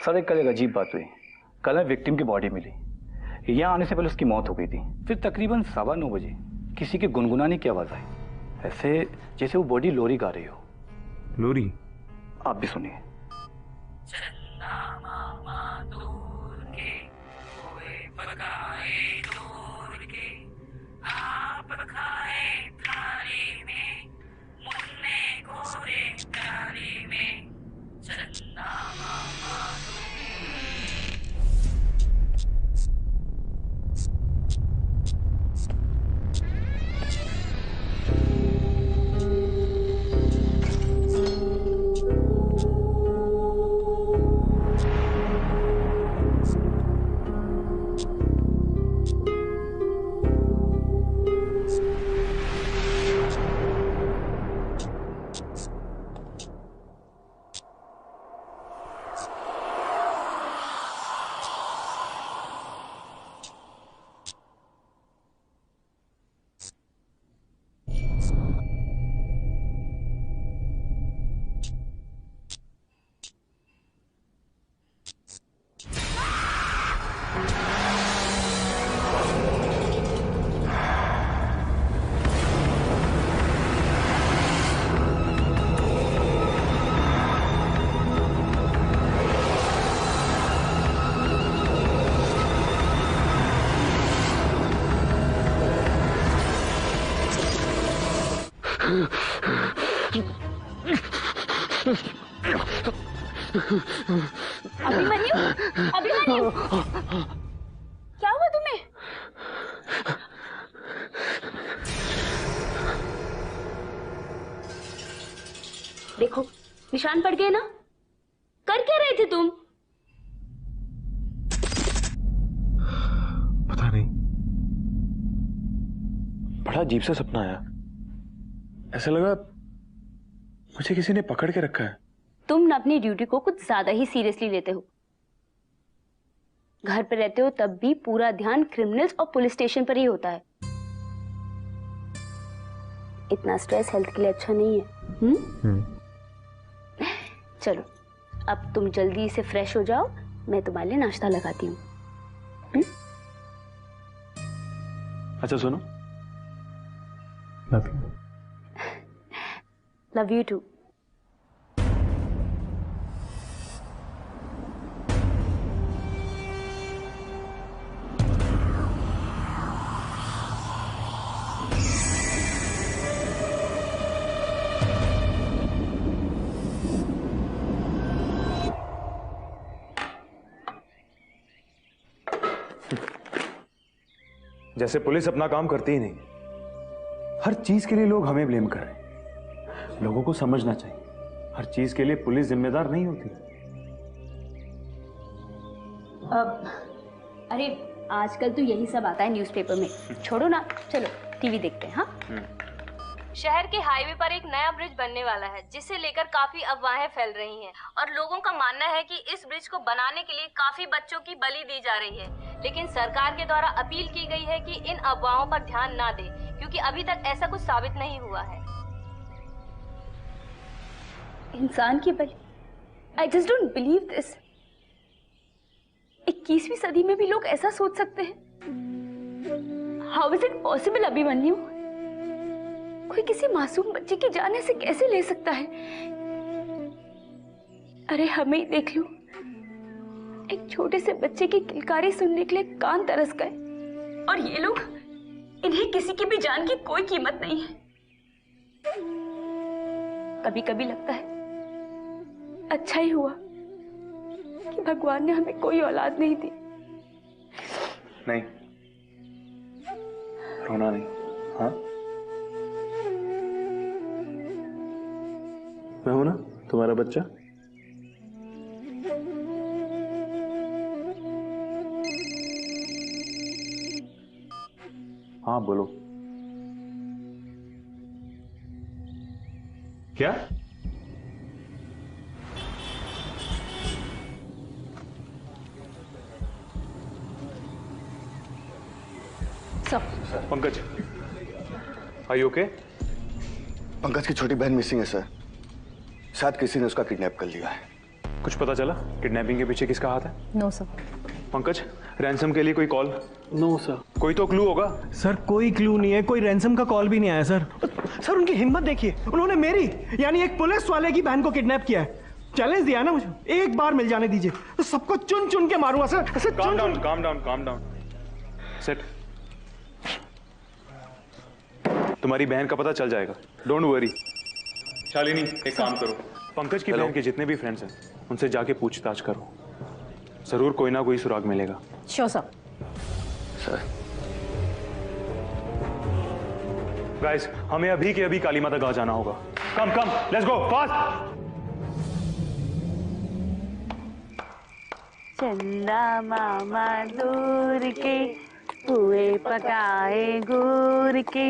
Sir कल एक अजीब बात हुई। कल विक्टिम की बॉडी मिली, यहाँ आने से पहले उसकी मौत हो गई थी। फिर तकरीबन 9:15 बजे किसी के गुनगुनाने की आवाज आई, ऐसे जैसे वो बॉडी लोरी गा रही हो। लोरी? आप भी सुनिए। अभिमन्यु, अभिमन्यु, क्या हुआ तुम्हें? देखो निशान पड़ गए ना। कर क्या रहे थे तुम? पता नहीं, बड़ा अजीब सा सपना आया। ऐसा लगा मुझे किसी ने पकड़ के रखा है। तुम न अपनी ड्यूटी को कुछ ज्यादा ही सीरियसली लेते हो। घर पे रहते हो तब भी पूरा ध्यान क्रिमिनल्स और पुलिस स्टेशन पर ही होता है। इतना स्ट्रेस हेल्थ के लिए अच्छा नहीं है। चलो अब तुम जल्दी से फ्रेश हो जाओ, मैं तुम्हारे लिए नाश्ता लगाती हूँ। अच्छा सुनो, लव यू टू। जैसे पुलिस अपना काम करती ही नहीं। हर चीज के लिए लोग हमें ब्लेम कर रहे हैं। लोगों को समझना चाहिए, हर चीज के लिए पुलिस जिम्मेदार नहीं होती। अरे आजकल तो यही सब आता है न्यूज़पेपर में। छोड़ो ना, चलो टीवी देखते हैं। हाँ, शहर के हाईवे पर एक नया ब्रिज बनने वाला है, जिसे लेकर काफी अफवाहें फैल रही हैं और लोगों का मानना है कि इस ब्रिज को बनाने के लिए काफी बच्चों की बलि दी जा रही है। लेकिन सरकार के द्वारा अपील की गई है कि इन अफवाहों पर ध्यान ना दें, क्योंकि अभी तक ऐसा कुछ साबित नहीं हुआ है। इंसान की बलि, I just don't believe this. 21वीं सदी में भी लोग ऐसा सोच सकते हैं? How is it possible Abhimanyu? कोई किसी मासूम बच्चे की जान ऐसे कैसे ले सकता है? अरे हमें ही देख लो, एक छोटे से बच्चे की किलकारी सुनने के लिए कान तरस गए, और ये लोग, इन्हें किसी की भी जान की कोई कीमत नहीं है। कभी कभी लगता है अच्छा ही हुआ कि भगवान ने हमें कोई औलाद नहीं दी। नहीं, रोना नहीं। हाँ, मैं हूं ना तुम्हारा बच्चा। हाँ बोलो। क्या? Pankaj, are you okay? Pankaj की छोटी बहन मिसिंग है सर। शायद किसी ने उसका किडनैप कर लिया है। कुछ पता चला किडनैपिंग के पीछे किसका हाथ है? No sir. पंकज, रैंसम के लिए कोई कॉल? No sir. कोई तो क्लू होगा। सर कोई क्लू नहीं है, कोई रैंसम का कॉल भी नहीं आया सर। सर उनकी हिम्मत देखिए, उन्होंने मेरी यानी एक पुलिस वाले की बहन को किडनैप किया है। चैलेंज दिया ना मुझे, एक बार मिल जाने दीजिए तो सबको चुन चुन के मारूंगा सर। ऐसे calm down, calm down, calm down. Set. तुम्हारी बहन का पता चल जाएगा, डोंट वरी। शालिनी, एक काम करो, पंकज की बहन के जितने भी फ्रेंड्स हैं उनसे जाके पूछताछ करो, जरूर कोई ना कोई सुराग मिलेगा। Sure sir. सर गाइस, हमें अभी के अभी काली माता गांव जाना होगा। कम कम, लेट्स गो फास्ट। चंदा मामा दूर के पुए पकाए गुड़ के,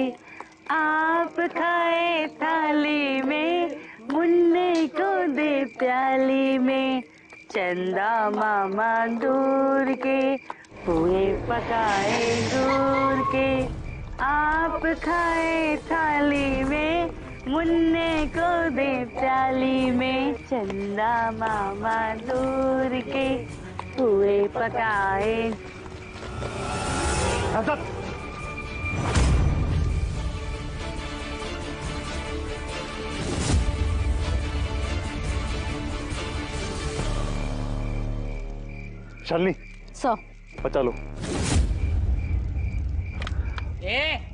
आप खाए थाली में, मुन्ने को दे प्याली में। चंदा मामा दूर के पुए पकाए गुड़ के, आप खाए थाली में, मुन्ने को दे प्याली में। चंदा मामा दूर के पुए पकाए। शालिनी, सर। बचा लो।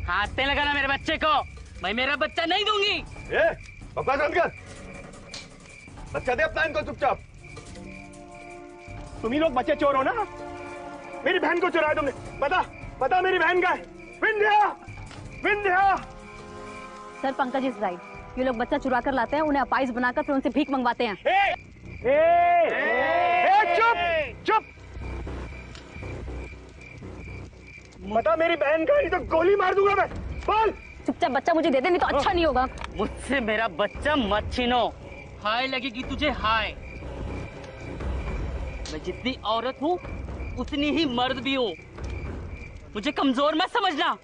हाथ पे लगाना मेरे बच्चे को, मैं मेरा बच्चा नहीं दूंगी। बकवास बंद कर, बच्चा दे अपना इनको चुपचाप। तुम ही लोग बच्चे चोर हो ना? मेरी बहन को चुराया तुमने, पता पता मेरी बहन का है। Vindhya, Vindhya. Sir Pankaj is right, ये लोग बच्चा चुरा कर लाते हैं, उन्हें अपाइस बनाकर फिर उनसे भीख मंगवाते हैं। चुप चुप। पता मेरी बहन का, नहीं तो गोली मार दूंगा मैं। बोल। चुपचाप बच्चा मुझे दे दे, नहीं तो अच्छा नहीं होगा। मुझसे मेरा बच्चा मत छीनो। हाय लगेगी तुझे, हाय। मैं जितनी औरत हूँ उतनी ही मर्द भी हूँ, मुझे कमजोर मत समझना।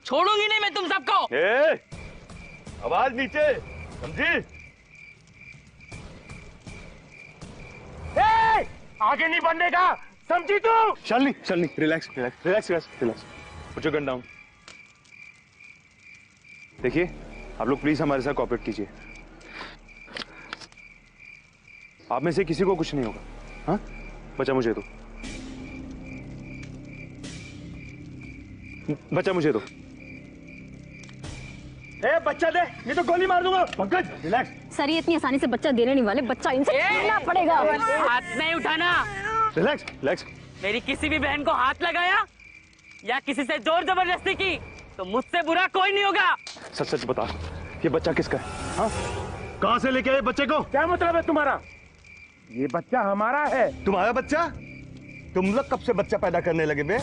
छोड़ूंगी नहीं मैं तुम सबको। आवाज नीचे, समझी? आगे नहीं बढ़ने का, समझी तू? Shalini, Shalini, relax relax relax relax relax. Put your gun down. देखिए, आप लोग प्लीज हमारे साथ कोऑपरेट कीजिए। आप में से किसी को कुछ नहीं होगा। हाँ, बच्चा मुझे दो, बच्चा मुझे दो। बच्चा दे, नहीं तो गोली मार दूंगा। पंकज, रिलैक्स। सर ये इतनी आसानी से बच्चा देने नहीं वाले, बच्चा इनसे लेना पड़ेगा। हाथ नहीं उठाना। Relax relax. मेरी किसी भी बहन को हाथ लगाया या किसी से जोर जबरदस्ती की तो मुझसे बुरा कोई नहीं होगा। सच सच बता, ये बच्चा किसका है? हाँ, कहां से लेके आए बच्चे को? क्या मतलब है तुम्हारा? ये बच्चा हमारा है। तुम्हारा बच्चा? तुम लोग कब से बच्चा पैदा करने लगे बे?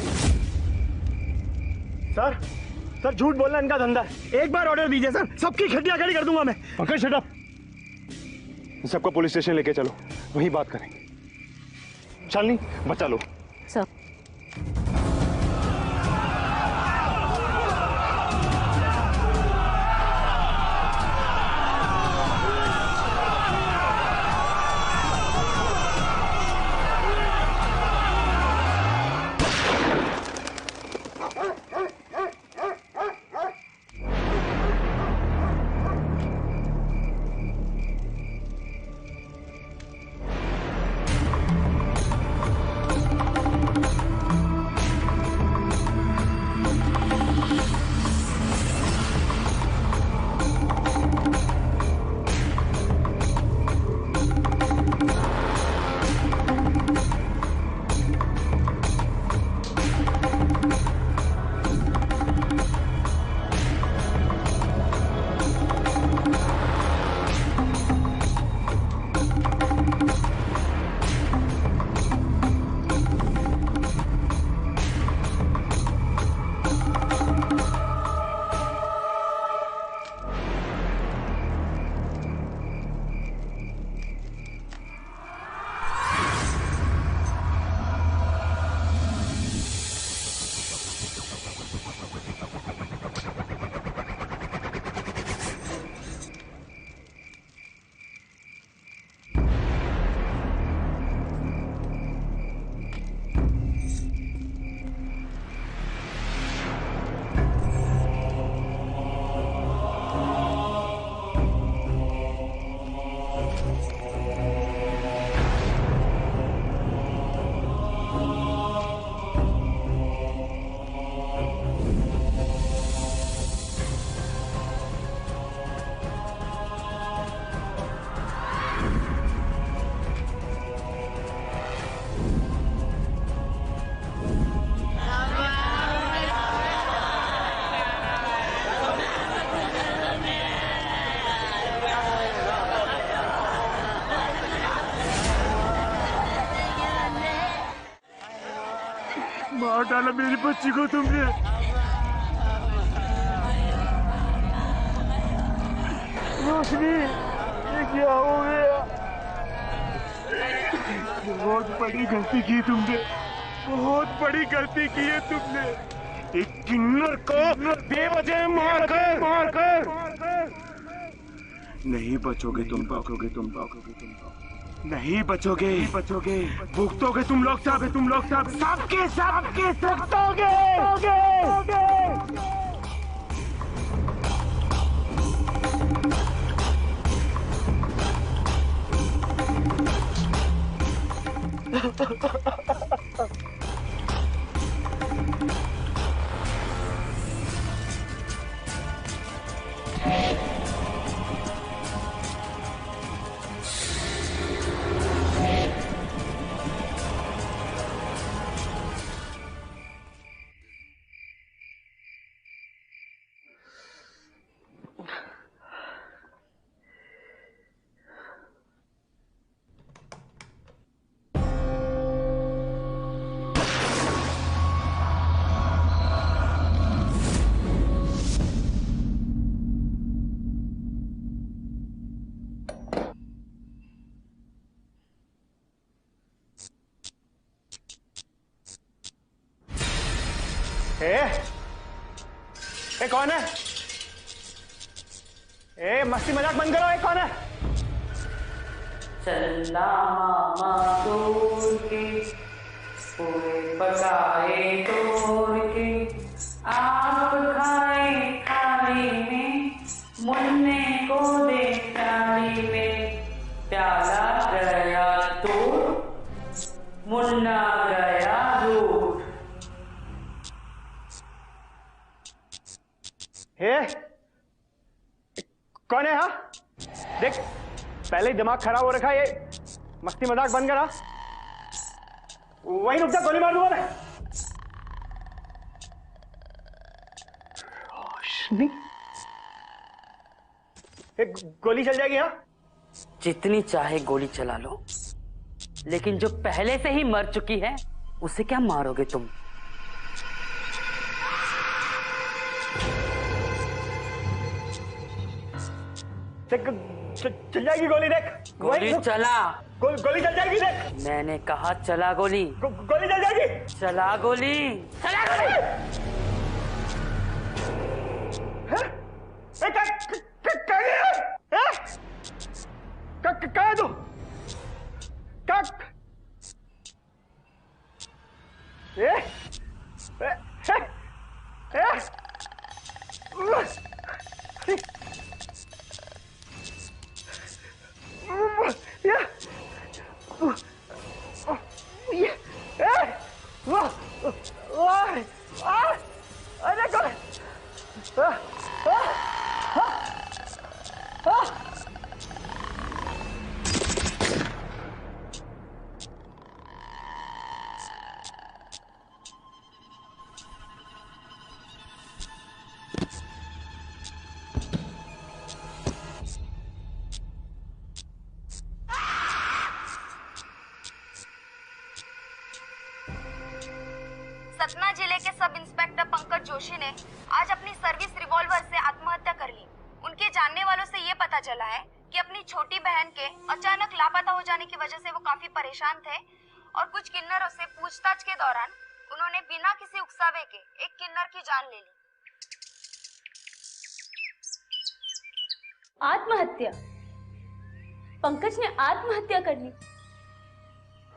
सर सर झूठ बोलना इनका धंधा है। एक बार ऑर्डर दीजिए सर, सबकी खड्डियां खड़ी कर दूंगा मैं। Pankaj shut up. सबको पुलिस स्टेशन लेके चलो, वहीं बात करेंगे। शालिनी, बचा लो। सर मार डाला मेरी बच्ची को तुमने। रोशनी, ये क्या हो गया? बहुत बड़ी गलती की तुमने, बहुत बड़ी गलती की है तुमने। एक किन्नर को बेवजह मारकर नहीं बचोगे तुम, नहीं बचोगे, भुगतोगे तुम लोग सबके भुगतोगे। ए कौन है? ए मस्ती मजाक बंद करो। ए कौन है? चलना मामा दूर के, पूरे पकाए तोड़ के, आप खाए थाली में, मुन्ने को दे थाली में, प्याला गया तोड़, मुन्ना गया दूर। कौन है? हाँ देख, पहले ही दिमाग खराब हो रखा है। ये मस्ती मजाक बंद करा। वहीं रुक जा, गोली मार दूंगा मैं। रोशनी, एक गोली चल जाएगी। हाँ जितनी चाहे गोली चला लो, लेकिन जो पहले से ही मर चुकी है उसे क्या मारोगे तुम? चल जाएगी गोली। देख गोली चला। गोली चल जाएगी। देख मैंने कहा चला गोली। गोली चल जाएगी। चला गोली। चला गोली। कहाँ है तू? सतना जिले के सब इंस्पेक्टर पंकज जोशी ने आज अपनी सर्विस रिवॉल्वर से आत्महत्या कर ली। उनके जानने वालों से ये पता चला है कि अपनी छोटी बहन के अचानक लापता हो जाने की वजह से वो काफी परेशान थे और कुछ किन्नरों से पूछताछ के दौरान उन्होंने बिना किसी उकसावे के एक किन्नर की जान ले ली। आत्महत्या? पंकज ने आत्महत्या कर ली,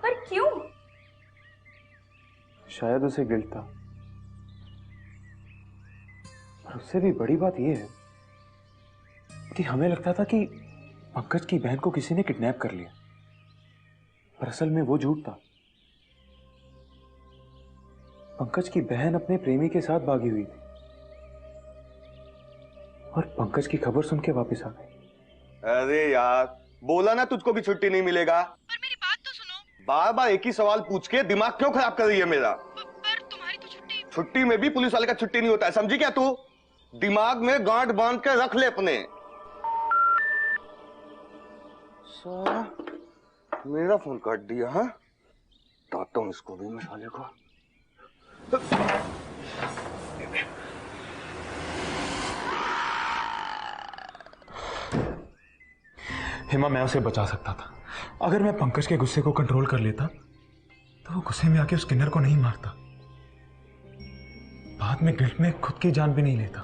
पर क्यों? शायद उसे गिल्ट था, और उससे भी बड़ी बात यह है कि हमें लगता था कि पंकज की बहन को किसी ने किडनैप कर लिया, पर असल में वो झूठ था। पंकज की बहन अपने प्रेमी के साथ भागी हुई थी और पंकज की खबर सुन के वापस आ गई। अरे यार, बोला ना तुझको भी छुट्टी नहीं मिलेगा। पर मेरी बात तो सुनो। बार बार एक ही सवाल पूछ के दिमाग क्यों खराब कर रही है मेरा? पर तुम्हारी तो छुट्टी में भी पुलिस वाले का छुट्टी नहीं होता है, समझी क्या तू? दिमाग में गांठ बांध के रख ले अपने। मेरा फोन काट दिया। हाँ, बताता हूं इसको भी मसाले को। हेमा, मैं उसे बचा सकता था। अगर मैं पंकज के गुस्से को कंट्रोल कर लेता तो वो गुस्से में आके उस किन्नर को नहीं मारता, बाद में गिल्ट में खुद की जान भी नहीं लेता।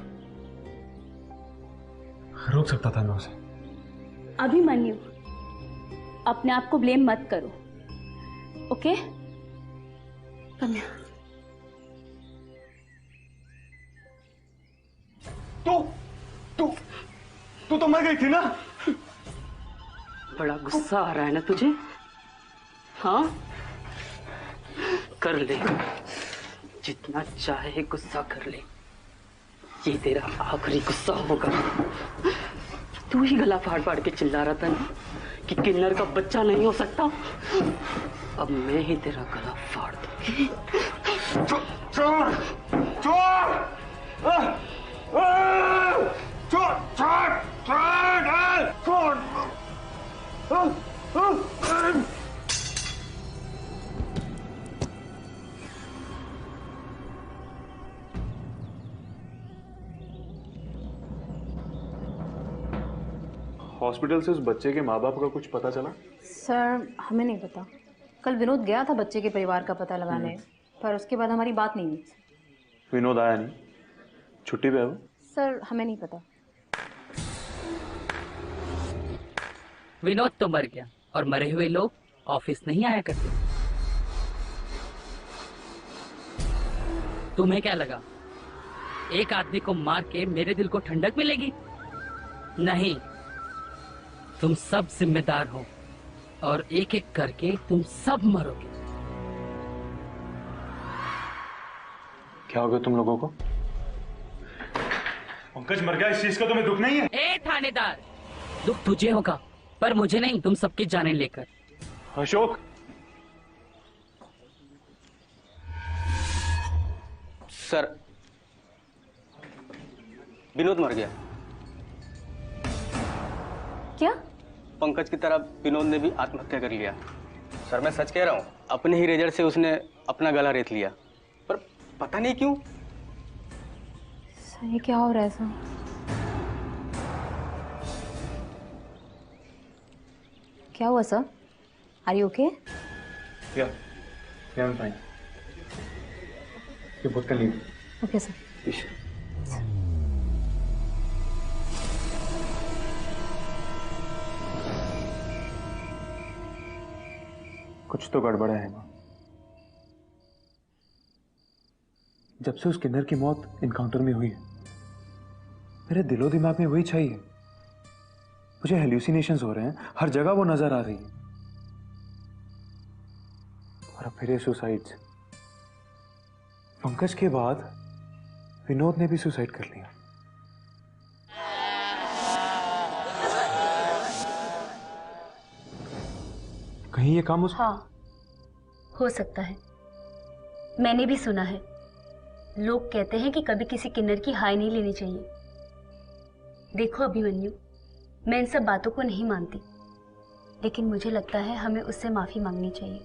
रोक सकता था मैं उसे। अभिमन्यु, अपने आप को ब्लेम मत करो, ओके? कन्या, तू तो मर गई थी ना? बड़ा गुस्सा आ रहा है ना तुझे? हाँ, कर ले, जितना चाहे गुस्सा कर ले। ये तेरा आखिरी गुस्सा होगा। तू ही गला फाड़ फाड़ के चिल्ला रहा था ना कि किन्नर का बच्चा नहीं हो सकता। अब मैं ही तेरा गला फाड़ दूंगी। चोर चोर चोर चोर चोर हॉस्पिटल से उस बच्चे के माँ बाप का कुछ पता चला? सर हमें नहीं पता। कल विनोद गया था बच्चे के परिवार का पता लगाने, पर उसके बाद हमारी बात नहीं हुई। विनोद आया नहीं? छुट्टी पे है वो? सर हमें नहीं पता। विनोद तो मर गया और मरे हुए लोग ऑफिस नहीं आया करते। तुम्हें क्या लगा एक आदमी को मार के मेरे दिल को ठंडक मिलेगी? नहीं, तुम सब जिम्मेदार हो और एक एक करके तुम सब मरोगे। क्या हो गया तुम लोगों को? पंकज मर गया, इस चीज का तुम्हें दुख नहीं है? ए थानेदार, दुख तुझे होगा पर मुझे नहीं, तुम सबकी जानें लेकर। अशोक, सर विनोद मर गया। क्या? पंकज की तरह विनोद ने भी आत्महत्या कर लिया। सर मैं सच कह रहा हूँ, अपने ही रेजर से उसने अपना गला रेत लिया, पर पता नहीं क्यों। सर ये क्या हो रहा है सर? क्या हुआ सर? Are you okay? या I am fine. You both can leave. Okay sir. कुछ तो गड़बड़ है हेमा। जब से उस किन्नर की मौत इनकाउंटर में हुई है, मेरे दिलो दिमाग में वही चाहिए। मुझे हेल्यूसिनेशंस हो रहे हैं, हर जगह वो नजर आ रही है। और अब फिर ये सुसाइड्स। पंकज के बाद विनोद ने भी सुसाइड कर लिया। कहीं ये काम हाँ, हो सकता है। मैंने भी सुना है, लोग कहते हैं कि कभी किसी किन्नर की हाय नहीं लेनी चाहिए। देखो अभिमन्यु, मैं इन सब बातों को नहीं मानती, लेकिन मुझे लगता है हमें उससे माफी मांगनी चाहिए।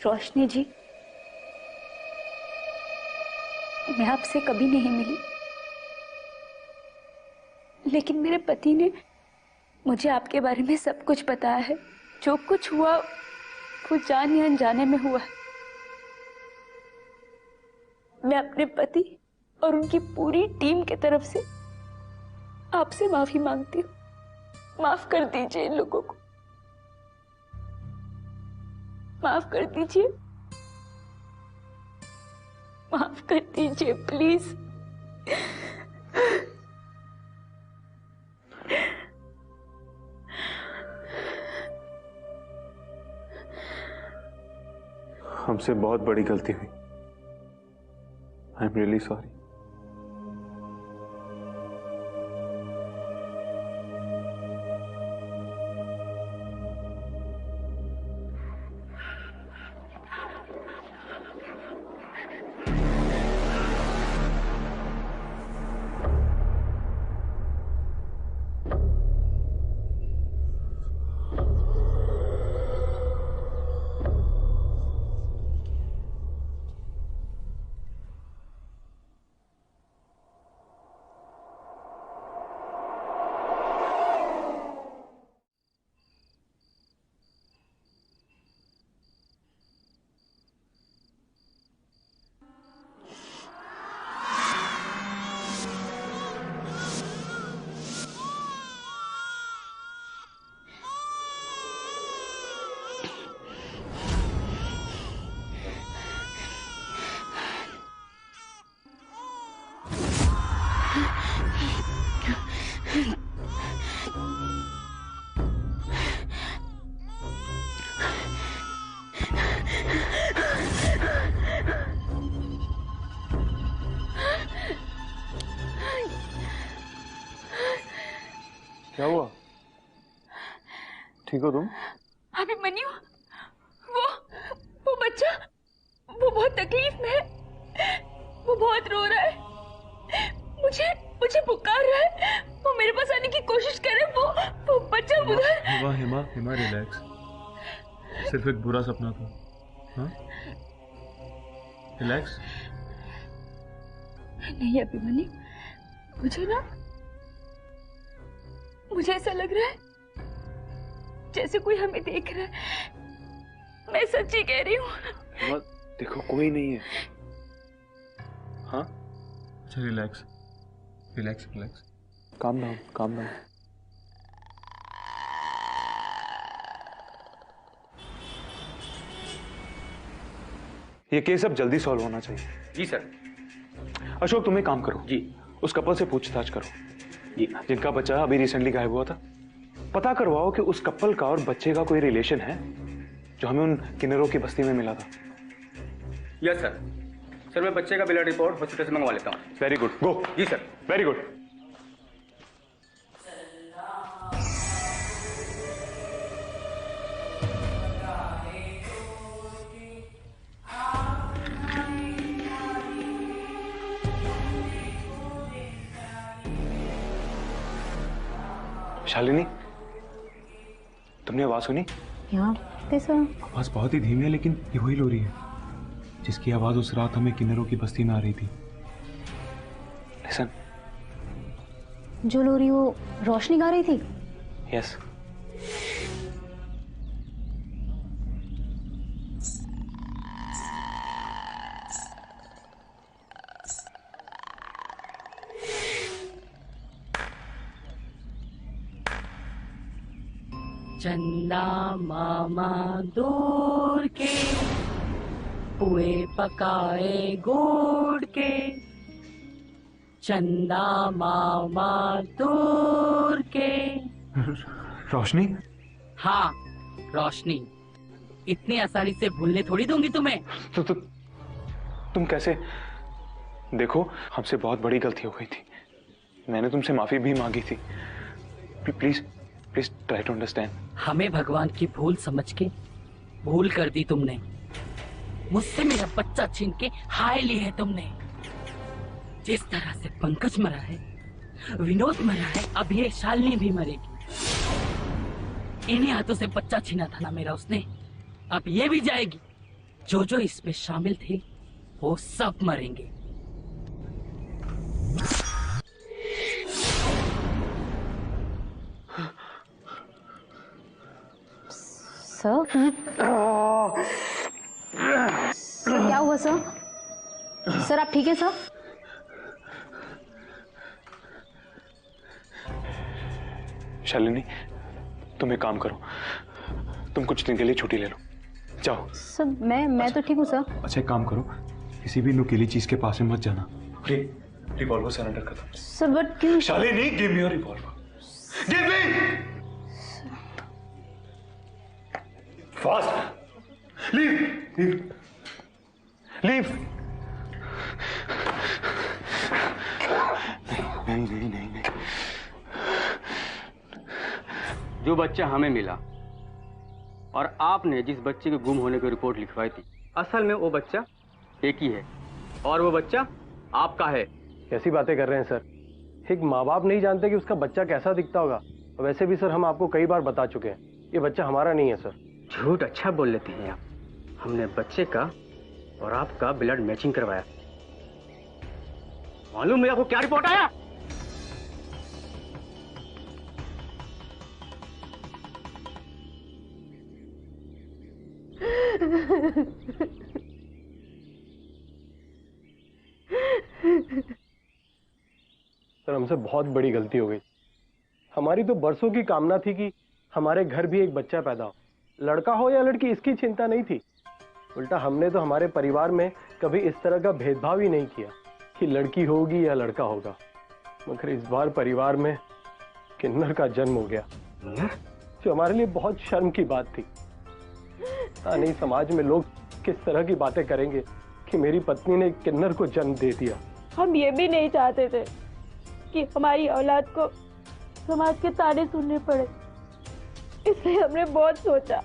रोशनी जी, मैं आपसे कभी नहीं मिली, लेकिन मेरे पति ने मुझे आपके बारे में सब कुछ बताया है। जो कुछ हुआ वो जाने अनजाने में हुआ। मैं अपने पति और उनकी पूरी टीम की तरफ से आपसे माफी मांगती हूँ। माफ कर दीजिए इन लोगों को, माफ कर दीजिए, माफ कर दीजिए प्लीज। हमसे बहुत बड़ी गलती हुई। I am really sorry. क्या हुआ? ठीक हो तुम? अभिमन्यु, वो बच्चा, वो बहुत तकलीफ में है, वो बहुत रो रहा है, मुझे पुकार रहा है, वो मेरे पास आने की कोशिश कर रहा है। वो बच्चा उधर। हिमा रिलैक्स, सिर्फ एक बुरा सपना था। हाँ, रिलैक्स। नहीं अभिमन्यु, मुझे ऐसा लग रहा है जैसे कोई हमें देख रहा है। मैं सच्ची कह रही हूँ। देखो कोई नहीं है। हाँ, अच्छा relax relax relax, calm down calm down. ये केस अब जल्दी सॉल्व होना चाहिए। जी सर। अशोक तुम एक काम करो जी, उस कपल से पूछताछ करो जी, जिनका बच्चा अभी रिसेंटली गायब हुआ था। पता करवाओ कि उस कपल का और बच्चे का कोई रिलेशन है जो हमें उन किन्नरों की बस्ती में मिला था। Yes sir. सर मैं बच्चे का ब्लड रिपोर्ट हॉस्पिटल से मंगवा लेता हूँ। Very good, go. जी सर। Very good. शालिनी, तुमने आवाज सुनी? यहाँ कैसा? आवाज बहुत ही धीमी है, लेकिन ये वही लोरी है जिसकी आवाज उस रात हमें किन्नरों की बस्ती में आ रही थी। लिसन। जो लोरी वो रोशनी गा रही थी? यस। चंदा मामा दूर के पुए पकाए गोड़ के, चंदा मामा दूर के। रोशनी? हाँ रोशनी, इतनी आसानी से भूलने थोड़ी दूंगी तुम्हें। तुम कैसे? देखो हमसे बहुत बड़ी गलती हो गई थी, मैंने तुमसे माफी भी मांगी थी। Please please try to understand. हमें भगवान की भूल समझ के भूल कर दी तुमने। मुझसे मेरा बच्चा छीन के हाय ली है तुमने। जिस तरह से पंकज मरा है, विनोद मरा है, अब ये शालिनी भी मरेगी। इन्हीं हाथों से बच्चा छीना था ना मेरा उसने, अब ये भी जाएगी। जो जो इसमें शामिल थे वो सब मरेंगे। सर क्या हुआ सर? सर आप ठीक है सर? शालिनी, तुम एक काम करो, तुम कुछ दिन के लिए छुट्टी ले लो, जाओ। सर मैं तो ठीक हूँ सर। अच्छा एक काम करो, किसी भी नुकीली चीज के पास में मत जाना। रिवॉल्वर सरेंडर कर दो। सर बट क्यों? Shalini, give me your revolver, give me. Fast, leave, leave, leave. नहीं नहीं नहीं नहीं। जो बच्चा हमें मिला और आपने जिस बच्चे के गुम होने की रिपोर्ट लिखवाई थी, असल में वो बच्चा एक ही है और वो बच्चा आपका है। कैसी बातें कर रहे हैं सर? एक माँ बाप नहीं जानते कि उसका बच्चा कैसा दिखता होगा। वैसे भी सर हम आपको कई बार बता चुके हैं, ये बच्चा हमारा नहीं है सर। झूठ अच्छा बोल लेते हैं आप। हमने बच्चे का और आपका ब्लड मैचिंग करवाया। मालूम है आपको क्या रिपोर्ट आया? सर हमसे बहुत बड़ी गलती हो गई। हमारी तो बरसों की कामना थी कि हमारे घर भी एक बच्चा पैदा हो, लड़का हो या लड़की इसकी चिंता नहीं थी। उल्टा हमने तो हमारे परिवार में कभी इस तरह का भेदभाव ही नहीं किया कि लड़की होगी या लड़का होगा। मगर इस बार परिवार में किन्नर का जन्म हो गया, जो हमारे लिए बहुत शर्म की बात थी। पता नहीं समाज में लोग किस तरह की बातें करेंगे कि मेरी पत्नी ने किन्नर को जन्म दे दिया। हम ये भी नहीं चाहते थे कि हमारी औलाद को समाज के ताने सुनने पड़े, इसलिए हमने बहुत सोचा,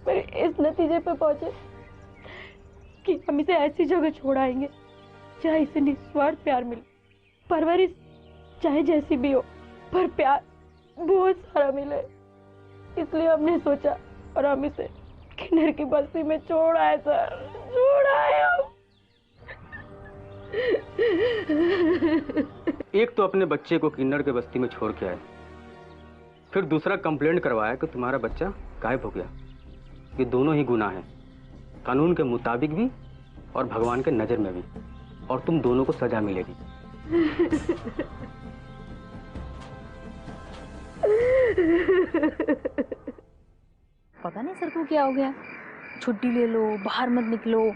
पर इस नतीजे पे पहुंचे कि हम इसे ऐसी जगह छोड़ाएंगे जहाँ इसे निस्वार्थ प्यार मिले। परवरिश चाहे जैसी भी हो, पर प्यार बहुत सारा मिले। इसलिए हमने सोचा और हम इसे किन्नर की बस्ती में छोड़ आए सर, छोड़ आए हम। एक तो अपने बच्चे को किन्नर के बस्ती में छोड़ के आए, फिर दूसरा कंप्लेंट करवाया कि तुम्हारा बच्चा गायब हो गया। ये दोनों ही गुनाह हैं, कानून के मुताबिक भी और भगवान के नजर में भी, और तुम दोनों को सजा मिलेगी। पता नहीं सर को क्या हो गया, छुट्टी ले लो, बाहर मत निकलो।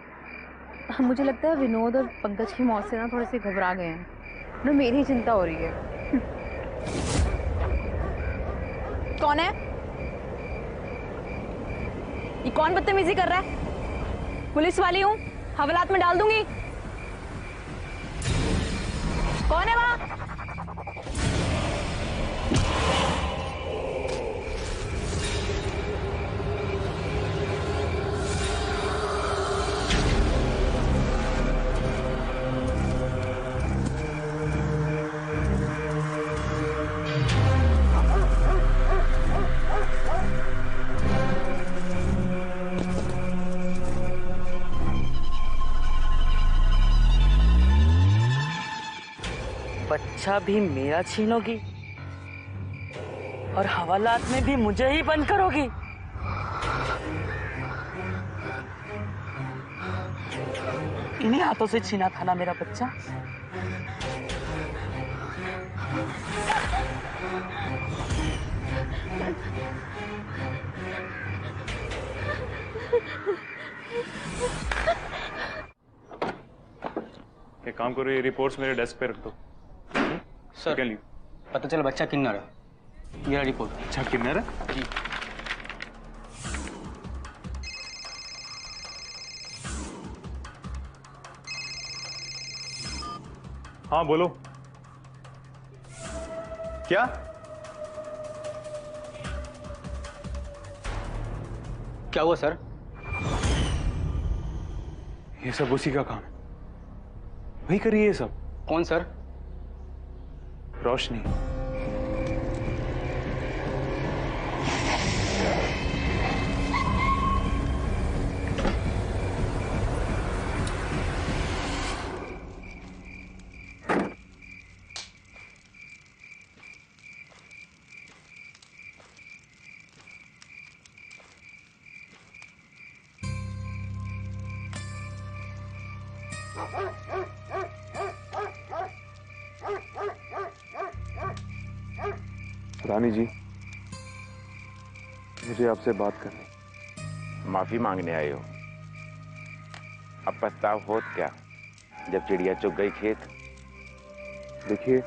मुझे लगता है विनोद और पंकज की मौत से ना थोड़े से घबरा गए हैं ना, मेरी चिंता हो रही है। कौन है ये? कौन बदतमीजी कर रहा है? पुलिस वाली हूँ, हवालात में डाल दूंगी। कौन है वहां? बच्चा भी मेरा छीनोगी और हवालात में भी मुझे ही बंद करोगी? इन्हीं हाथों से छीना था ना मेरा बच्चा। एक काम करो, ये रिपोर्ट्स मेरे डेस्क पे रख दो। सर पता चला बच्चा किन्नर है, ये रिपोर्ट। अच्छा किन्नर है जी। हाँ बोलो। क्या? क्या हुआ सर? ये सब उसी का काम है, वही करिए ये सब। कौन सर? रोशनी। रानी जी, मुझे आपसे बात करनी। माफी मांगने आए हो? अब पछताव हो क्या जब चिड़िया चुग गई खेत? देखिए,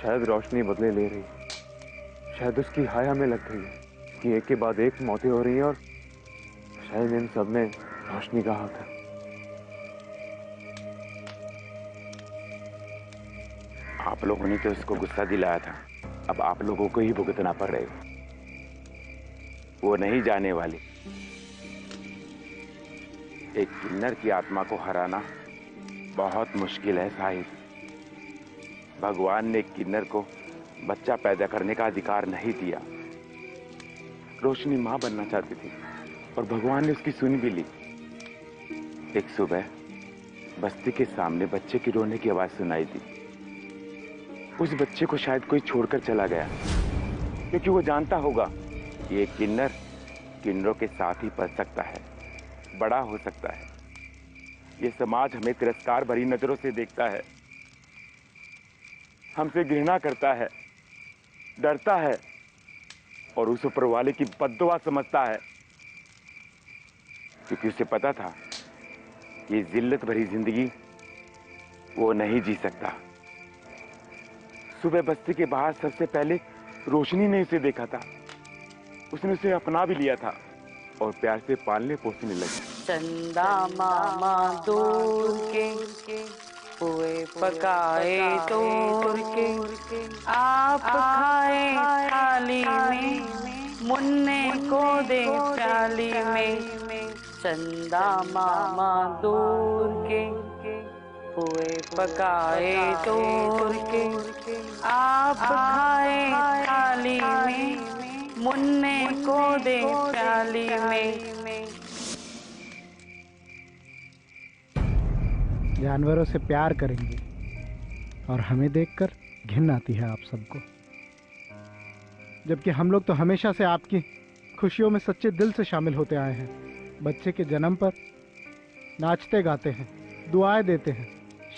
शायद रोशनी बदले ले रही, शायद उसकी हाय हमें लग रही है कि एक के बाद एक मौतें हो रही हैं, और शायद इन सब में रोशनी का हाथ है। आप लोगों ने तो उसको गुस्सा दिलाया था, अब आप लोगों को ही भुगतना पड़ रहे हो। वो नहीं जाने वाली। एक किन्नर की आत्मा को हराना बहुत मुश्किल है साहिब। भगवान ने किन्नर को बच्चा पैदा करने का अधिकार नहीं दिया। रोशनी मां बनना चाहती थी और भगवान ने उसकी सुन भी ली। एक सुबह बस्ती के सामने बच्चे की रोने की आवाज सुनाई दी। उस बच्चे को शायद कोई छोड़कर चला गया, क्योंकि वो जानता होगा कि एक किन्नर किन्नरों के साथ ही पल सकता है, बड़ा हो सकता है। ये समाज हमें तिरस्कार भरी नजरों से देखता है, हमसे घृणा करता है, डरता है और उस ऊपर वाले की बद्दुआ समझता है, क्योंकि उसे पता था ये जिल्लत भरी जिंदगी वो नहीं जी सकता। सुबह बस्ती के बाहर सबसे पहले रोशनी ने उसे देखा था। उसने उसे अपना भी लिया था और प्यार से पालने पोसने लगी। चंदा मामा दूर के हुए पकाए तोड़ के आप खाए थाली में, मुन्ने को दे प्याली में। चंदा मामा दूर के हुए पकाए तोड़ के आप खाए थाली में, मुन्ने को दे प्याली में। जानवरों से प्यार करेंगे और हमें देखकर घिन आती है आप सबको, जबकि हम लोग तो हमेशा से आपकी खुशियों में सच्चे दिल से शामिल होते आए हैं। बच्चे के जन्म पर नाचते गाते हैं, दुआएं देते हैं,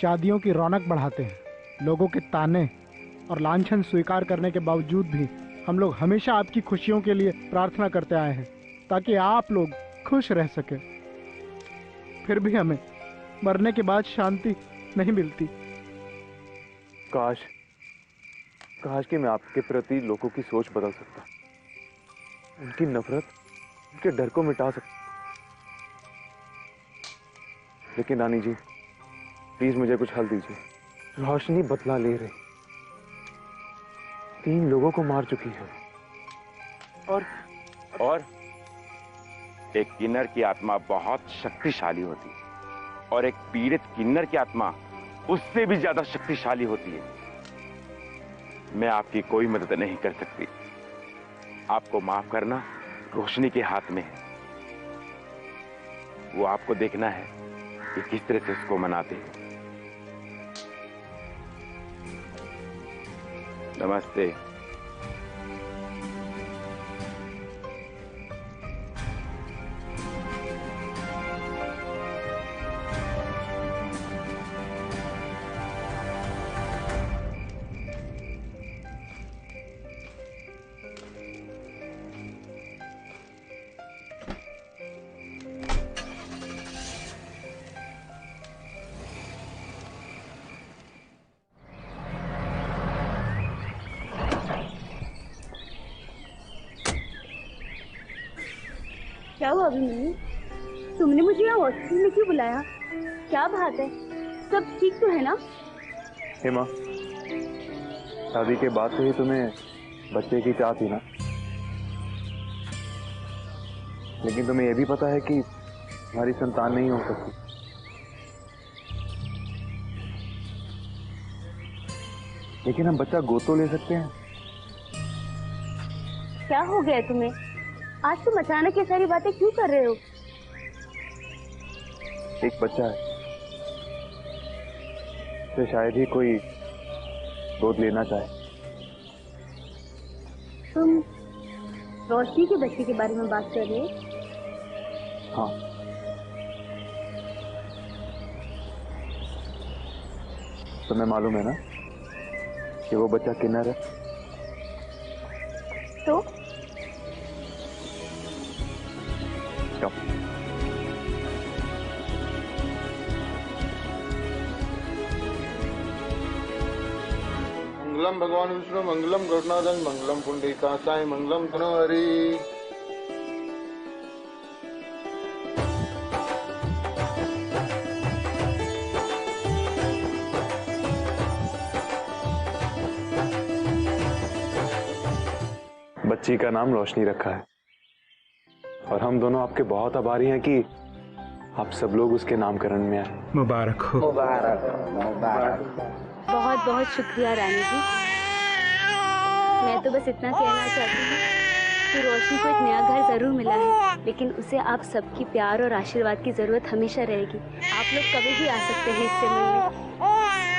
शादियों की रौनक बढ़ाते हैं। लोगों के ताने और लांछन स्वीकार करने के बावजूद भी हम लोग हमेशा आपकी खुशियों के लिए प्रार्थना करते आए हैं, ताकि आप लोग खुश रह सके। फिर भी हमें मरने के बाद शांति नहीं मिलती। काश कि मैं आपके प्रति लोगों की सोच बदल सकता, उनकी नफरत, उनके डर को मिटा सकता। लेकिन रानी जी, प्लीज मुझे कुछ हल दीजिए। रोशनी बदला ले रही, 3 लोगों को मार चुकी है, और एक किन्नर की आत्मा बहुत शक्तिशाली होती है, और एक पीड़ित किन्नर की आत्मा उससे भी ज्यादा शक्तिशाली होती है। मैं आपकी कोई मदद नहीं कर सकती। आपको माफ करना रोशनी के हाथ में है। वो आपको देखना है कि किस तरह से उसको मनाते हैं। नमस्ते। क्या हुआ अभिमन्यु? तुमने मुझे यहाँ हॉस्पिटल में क्यों बुलाया? क्या बात है? सब ठीक तो है ना? हेमा, शादी के बाद से ही तुम्हें बच्चे की चाह थी ना? लेकिन तुम्हें यह भी पता है कि हमारी संतान नहीं हो सकती। लेकिन हम बच्चा गोद तो ले सकते हैं। क्या हो गया तुम्हें? आज तुम अचानक ये सारी बातें क्यों कर रहे हो? एक बच्चा है, तो शायद ही कोई गोद लेना चाहे। तुम रोशनी के बच्चे के बारे में बात कर रहे हो? हाँ, तुम्हें मालूम है ना कि वो बच्चा किन्नर है? तो क्यों? मंगलम भगवान विष्णु मंगलम गरुणाधन मंगलम पुंडरीकाक्षाय मंगलम तनोहरि। बच्ची का नाम रोशनी रखा है और हम दोनों आपके बहुत आभारी हैं कि आप सब लोग उसके नामकरण में आए। मुबारक हो। मुबारक मुबारक। बहुत बहुत शुक्रिया रानी जी। मैं तो बस इतना कहना चाहती हूँ कि रोशनी को एक नया घर जरूर मिला है, लेकिन उसे आप सबकी प्यार और आशीर्वाद की जरूरत हमेशा रहेगी। आप लोग कभी भी आ सकते हैं इससे मिलने।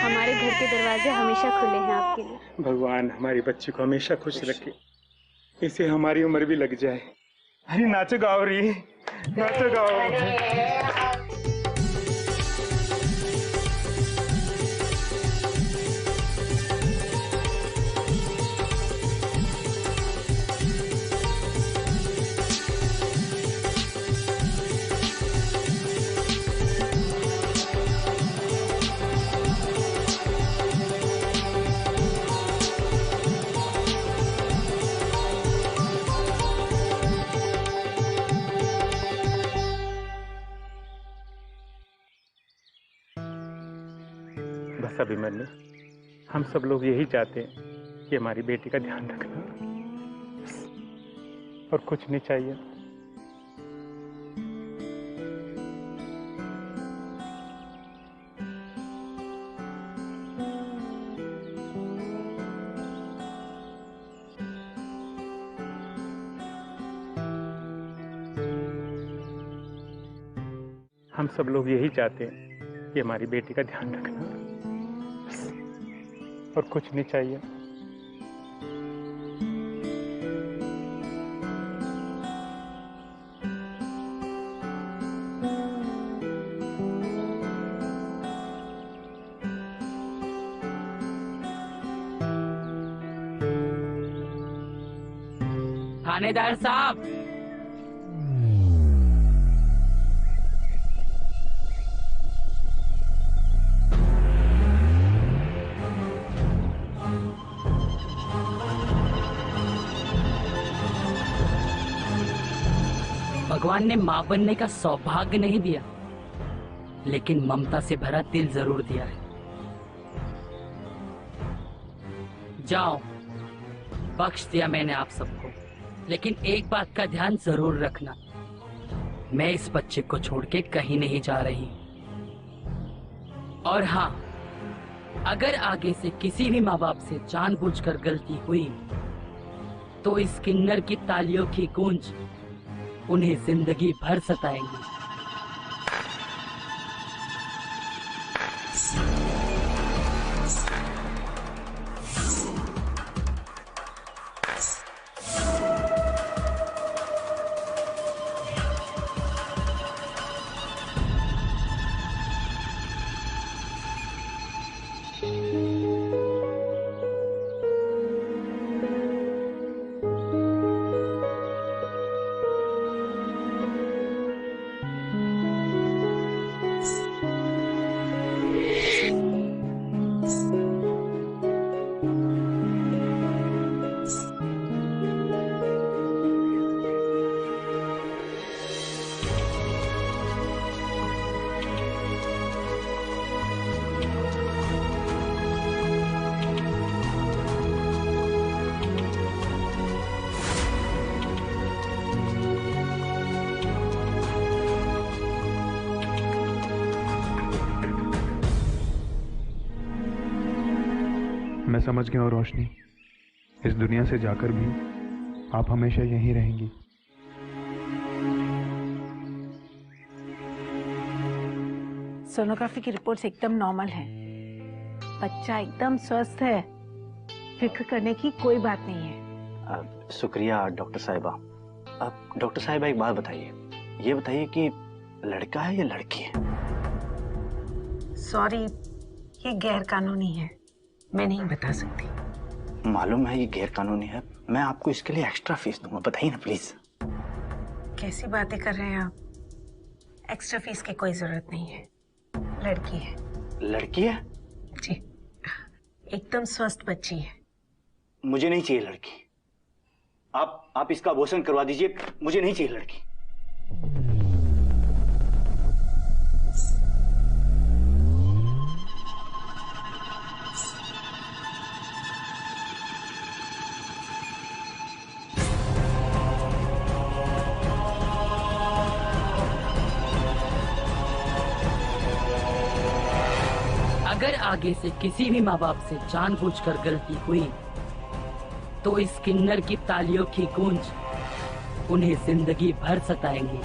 हमारे घर के दरवाजे हमेशा खुले हैं आपके लिए। भगवान हमारी बच्ची को हमेशा खुश रखे, इसे हमारी उम्र भी लग जाए। अरे नाचो गाओ री, नाचो गाओ। बस अभिमन्यु, हम सब लोग यही चाहते हैं कि हमारी बेटी का ध्यान रखना, और कुछ नहीं चाहिए। हम सब लोग यही चाहते हैं कि हमारी बेटी का ध्यान रखना, और कुछ नहीं चाहिए। थानेदार साहब, भगवान ने मां बनने का सौभाग्य नहीं दिया, लेकिन ममता से भरा दिल जरूर दिया है। जाओ, बख्श दिया मैंने आप सबको, लेकिन एक बात का ध्यान जरूर रखना, मैं इस बच्चे को छोड़ के कहीं नहीं जा रही। और हाँ, अगर आगे से किसी भी माँ बाप से जानबूझकर गलती हुई तो इस किन्नर की तालियों की गूंज उन्हें जिंदगी भर सताएंगी। मैं समझ गया हूँ रोशनी, इस दुनिया से जाकर भी आप हमेशा यहीं रहेंगी। सोनोग्राफी की रिपोर्ट्स एकदम नॉर्मल हैं। बच्चा एकदम स्वस्थ है, फिक्र करने की कोई बात नहीं है। शुक्रिया डॉक्टर साहिबा। अब डॉक्टर साहिबा एक बात बताइए, ये बताइए कि लड़का है या लड़की है? सॉरी, ये गैर कानूनी है, मैं नहीं बता सकती। मालूम है ये गैर कानूनी है, मैं आपको इसके लिए एक्स्ट्रा फीस दूंगा, बताइए ना प्लीज। कैसी बातें कर रहे हैं आप? एक्स्ट्रा फीस की कोई जरूरत नहीं है, लड़की है। लड़की है? जी, एकदम स्वस्थ बच्ची है। मुझे नहीं चाहिए लड़की, आप इसका अबॉर्शन करवा दीजिए, मुझे नहीं चाहिए लड़की। अगर आगे से किसी भी माँ बाप से जानबूझकर गलती हुई तो इस किन्नर की तालियों की गूंज उन्हें जिंदगी भर सताएंगी।